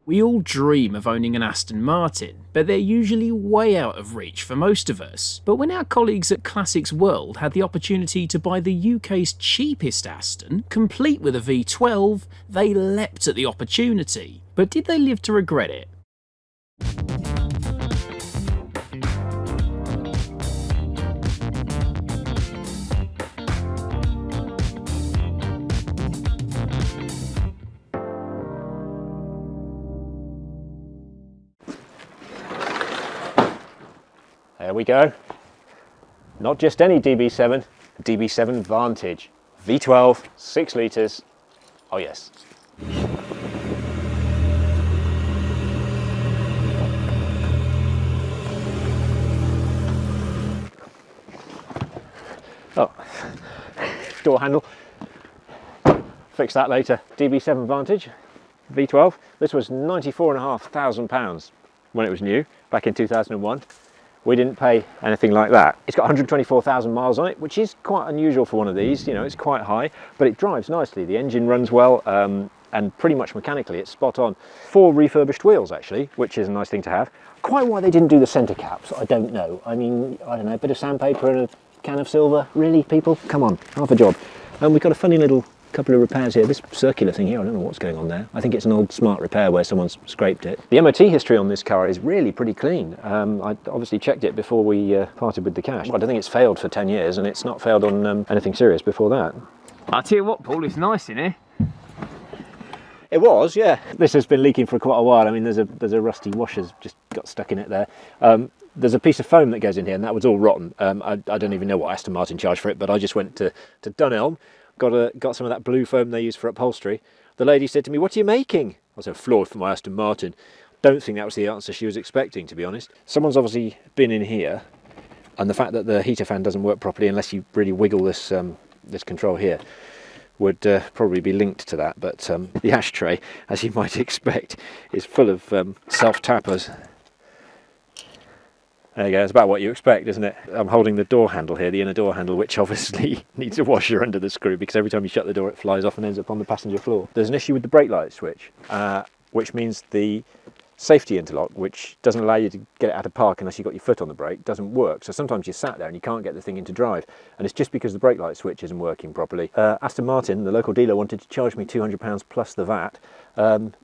We all dream of owning an Aston Martin, but they're usually way out of reach for most of us. But when our colleagues at Classics World had the opportunity to buy the UK's cheapest Aston, complete with a V12, they leapt at the opportunity. But did they live to regret it? There we go. Not just any DB7, DB7 Vantage. V12, 6 litres. Oh yes. Oh, door handle. Fix that later. DB7 Vantage, V12. This was £94,500 when it was new, back in 2001. We didn't pay anything like that. It's got 124,000 miles on it, which is quite unusual for one of these. You know, it's quite high, but it drives nicely. The engine runs well, and pretty much mechanically it's spot on. 4 refurbished wheels actually, which is a nice thing to have. Quite why they didn't do the centre caps, I don't know. I mean, I don't know, a bit of sandpaper and a can of silver. Really, people? Come on, half a job. And we've got a funny little couple of repairs here. This circular thing here, I don't know what's going on there. I think it's an old smart repair where someone's scraped it. The MOT history on this car is really pretty clean. I obviously checked it before we parted with the cash. I don't think it's failed for 10 years, and it's not failed on anything serious before that. I'll tell you what, Paul, it's nice in here. It was, yeah. This has been leaking for quite a while. I mean, there's a rusty washer's just got stuck in it there. There's a piece of foam that goes in here, and that was all rotten. I don't even know what Aston Martin charged for it, but I just went to Dunelm, got some of that blue foam they use for upholstery. The lady said to me, "What are you making?" I said, "Floor for my Aston Martin." Don't think that was the answer she was expecting, to be honest. Someone's obviously been in here, and the fact that the heater fan doesn't work properly unless you really wiggle this this control here would probably be linked to that. But the ashtray, as you might expect, is full of self-tappers. There you go, it's about what you expect, isn't it? I'm holding the door handle here, the inner door handle, which obviously needs a washer under the screw because every time you shut the door it flies off and ends up on the passenger floor. There's an issue with the brake light switch, which means the safety interlock, which doesn't allow you to get it out of park unless you've got your foot on the brake, doesn't work. So sometimes you're sat there and you can't get the thing into drive, and it's just because the brake light switch isn't working properly. Aston Martin, the local dealer, wanted to charge me £200 plus the VAT.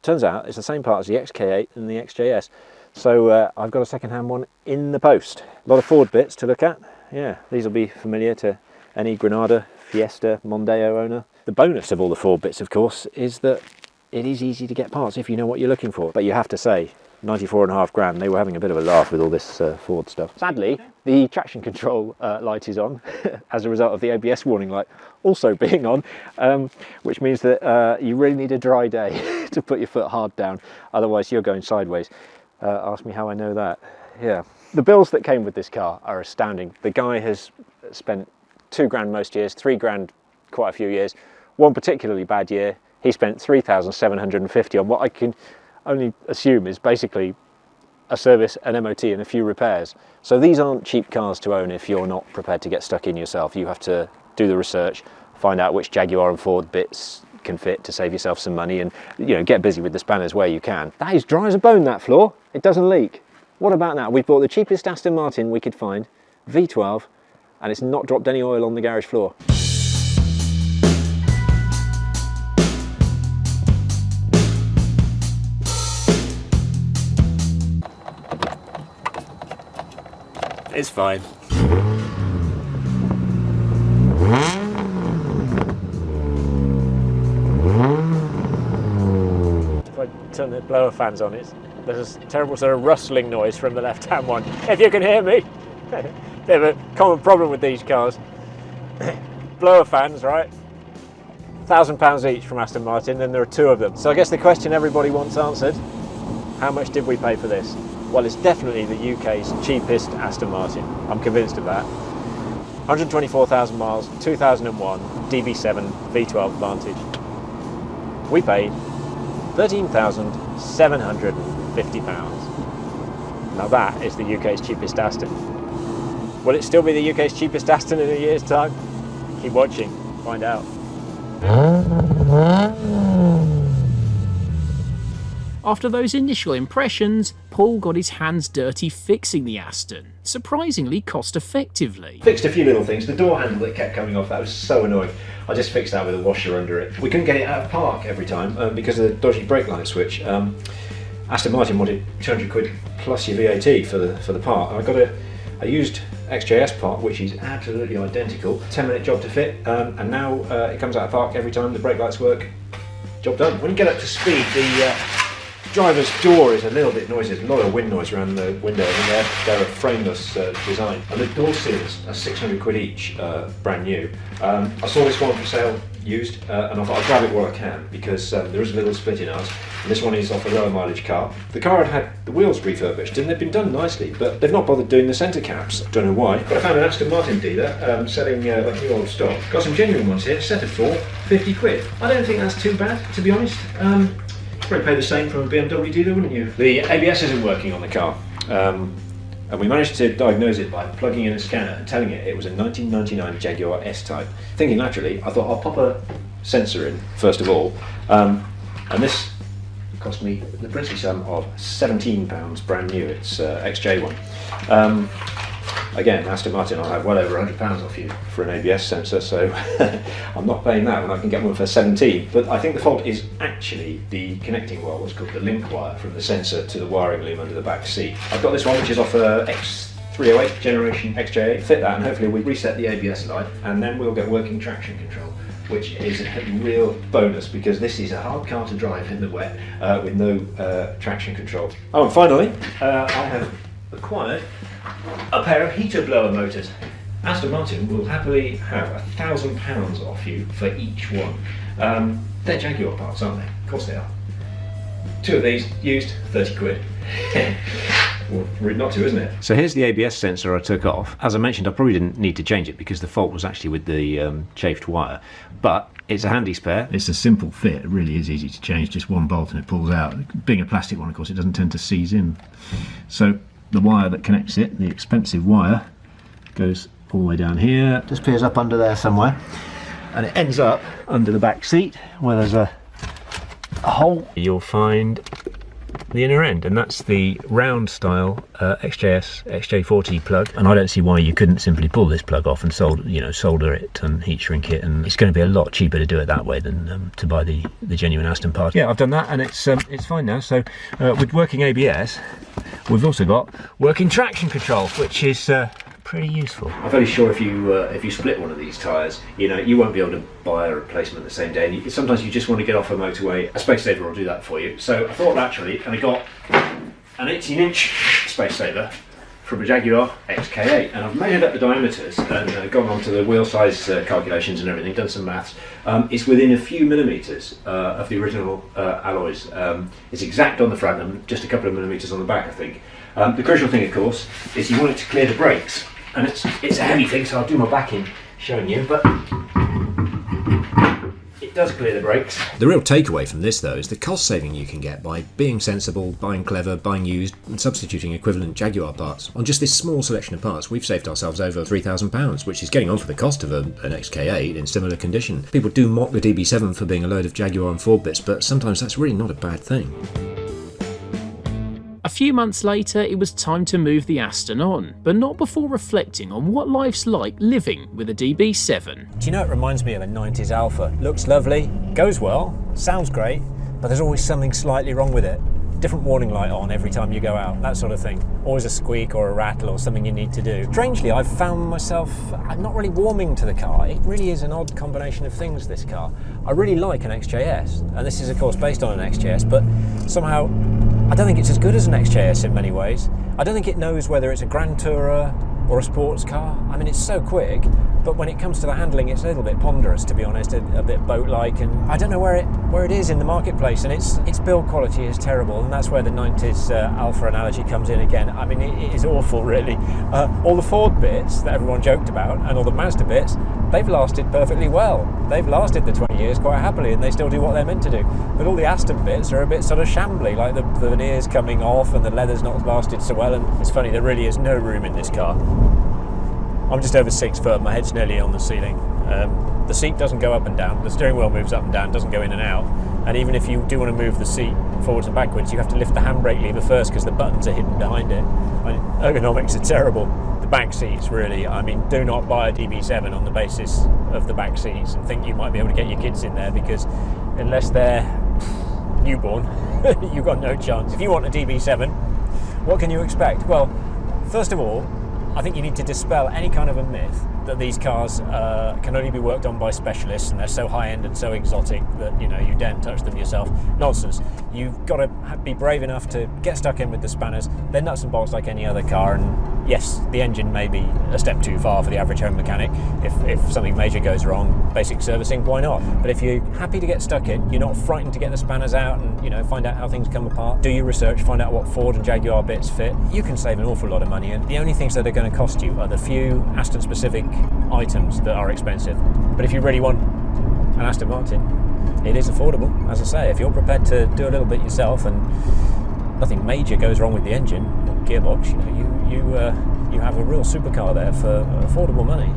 Turns out it's the same part as the XK8 and the XJS. So I've got a second-hand one in the post. A lot of Ford bits to look at. Yeah, these will be familiar to any Granada, Fiesta, Mondeo owner. The bonus of all the Ford bits, of course, is that it is easy to get parts if you know what you're looking for. But you have to say, 94.5 grand, they were having a bit of a laugh with all this Ford stuff. Sadly, the traction control light is on as a result of the ABS warning light also being on, which means that you really need a dry day to put your foot hard down, otherwise you're going sideways. Ask me how I know that. Yeah. The bills that came with this car are astounding. The guy has spent 2 grand most years, 3 grand quite a few years. One particularly bad year, he spent 3,750 on what I can only assume is basically a service, an MOT and a few repairs. So these aren't cheap cars to own if you're not prepared to get stuck in yourself. You have to do the research, find out which Jaguar and Ford bits can fit to save yourself some money, and get busy with the spanners where you can. That is dry as a bone, that floor. It doesn't leak. What about that? We bought the cheapest Aston Martin we could find, V12, and it's not dropped any oil on the garage floor. It's fine. If I turn the blower fans on, there's a terrible sort of rustling noise from the left-hand one. If you can hear me. They have a common problem with these cars. Blower fans, right? £1,000 each from Aston Martin, and there are 2 of them. So I guess the question everybody wants answered, how much did we pay for this? Well, it's definitely the UK's cheapest Aston Martin. I'm convinced of that. 124,000 miles, 2001, DB7 V12 Vantage. We paid £13,750. Now that is the UK's cheapest Aston. Will it still be the UK's cheapest Aston in a year's time? Keep watching, find out. After those initial impressions, Paul got his hands dirty fixing the Aston, surprisingly cost-effectively. Fixed a few little things. The door handle that kept coming off, that was so annoying. I just fixed that with a washer under it. We couldn't get it out of park every time because of the dodgy brake light switch. Aston Martin wanted 200 quid plus your VAT for the part. I used XJS part, which is absolutely identical. 10-minute job to fit, and now it comes out of park every time the brake lights work. Job done. When you get up to speed, the driver's door is a little bit noisy. There's a lot of wind noise around the windows, and they're a frameless design. And the door seals are 600 quid each, brand new. I saw this one for sale used, and I thought I'd grab it while I can because there is a little split in ours. And this one is off a lower mileage car. The car had the wheels refurbished, and they've been done nicely, but they've not bothered doing the centre caps. Don't know why. But I found an Aston Martin dealer selling like new old stock. Got some genuine ones here, set of 4, 50 quid. I don't think that's too bad, to be honest. Probably pay the same from a BMW dealer, wouldn't you? The ABS isn't working on the car, and we managed to diagnose it by plugging in a scanner and telling it was a 1999 Jaguar S-Type. Thinking naturally, I thought I'll pop a sensor in first of all, and this cost me the princely sum of £17 brand new. It's XJ one. Again, Aston Martin, I'll have well over £100 off you for an ABS sensor, so I'm not paying that when I can get one for 17. But I think the fault is actually the connecting wire, what's called the link wire, from the sensor to the wiring loom under the back seat. I've got this one which is off a X308 generation XJ8. Fit that and hopefully we'll reset the ABS light and then we'll get working traction control, which is a real bonus because this is a hard car to drive in the wet with no traction control. Oh, and finally, I have acquired a pair of heater blower motors. Aston Martin will happily have £1,000 off you for each one. They're Jaguar parts, aren't they? Of course they are. 2 of these used, 30 quid. Well, rude not to, isn't it? So here's the ABS sensor I took off. As I mentioned, I probably didn't need to change it because the fault was actually with the chafed wire, but it's a handy spare. It's a simple fit, it really is easy to change, just one bolt and it pulls out. Being a plastic one, of course, it doesn't tend to seize in. So the wire that connects it, the expensive wire, goes all the way down here, disappears up under there somewhere, and it ends up under the back seat where there's a hole. You'll find the inner end, and that's the round style XJS XJ40 plug, and I don't see why you couldn't simply pull this plug off and solder it and heat shrink it, and it's going to be a lot cheaper to do it that way than to buy the genuine Aston part. Yeah, I've done that and it's fine now. So with working ABS, we've also got working traction control, which is pretty useful. I'm fairly sure if you split one of these tyres, you won't be able to buy a replacement the same day. And sometimes you just want to get off a motorway. A space saver will do that for you. So I thought naturally, and I got an 18-inch space saver from a Jaguar XK8, and I've measured up the diameters and gone on to the wheel size calculations and everything, done some maths. It's within a few millimetres of the original alloys. It's exact on the front and just a couple of millimetres on the back, I think. The crucial thing, of course, is you want it to clear the brakes. And it's a heavy thing, so I'll do my back in showing you, but it does clear the brakes. The real takeaway from this, though, is the cost saving you can get by being sensible, buying clever, buying used, and substituting equivalent Jaguar parts. On just this small selection of parts, we've saved ourselves over £3,000, which is getting on for the cost of an XK8 in similar condition. People do mock the DB7 for being a load of Jaguar and Ford bits, but sometimes that's really not a bad thing. A few months later, it was time to move the Aston on, but not before reflecting on what life's like living with a DB7. Do you know, it reminds me of a 90s Alpha. Looks lovely, goes well, sounds great, but there's always something slightly wrong with it. Different warning light on every time you go out, that sort of thing. Always a squeak or a rattle or something you need to do. Strangely, I've found myself not really warming to the car. It really is an odd combination of things, this car. I really like an XJS, and this is of course based on an XJS, but somehow I don't think it's as good as an XJS in many ways. I don't think it knows whether it's a Grand Tourer or a sports car. I mean, it's so quick, but when it comes to the handling, it's a little bit ponderous, to be honest, a bit boat-like, and I don't know where it is in the marketplace, and its build quality is terrible, and that's where the 90s Alpha analogy comes in again. I mean, it is awful, really. All the Ford bits that everyone joked about, and all the Mazda bits, they've lasted perfectly well. They've lasted the 20 years quite happily, and they still do what they're meant to do. But all the Aston bits are a bit sort of shambly, like the veneers coming off, and the leather's not lasted so well, and it's funny, there really is no room in this car. I'm just over 6 foot, my head's nearly on the ceiling. The seat doesn't go up and down, the steering wheel moves up and down, doesn't go in and out, and even if you do want to move the seat forwards and backwards, you have to lift the handbrake lever first because the buttons are hidden behind it. I mean, ergonomics are terrible. The back seats really, I mean, do not buy a DB7 on the basis of the back seats and think you might be able to get your kids in there, because unless they're newborn, you've got no chance. If you want a DB7, what can you expect? Well, first of all, I think you need to dispel any kind of a myth that these cars can only be worked on by specialists and they're so high-end and so exotic that, you know, you daren't touch them yourself. Nonsense. You've got to be brave enough to get stuck in with the spanners. They're nuts and bolts like any other car, and yes, the engine may be a step too far for the average home mechanic. If something major goes wrong, basic servicing, why not? But if you're happy to get stuck in, you're not frightened to get the spanners out and, you know, find out how things come apart, do your research, find out what Ford and Jaguar bits fit, you can save an awful lot of money. And the only things that are going to cost you are the few Aston specific items that are expensive. But if you really want an Aston Martin, it is affordable. As I say, if you're prepared to do a little bit yourself and nothing major goes wrong with the engine or gearbox, you know, you have a real supercar there for affordable money.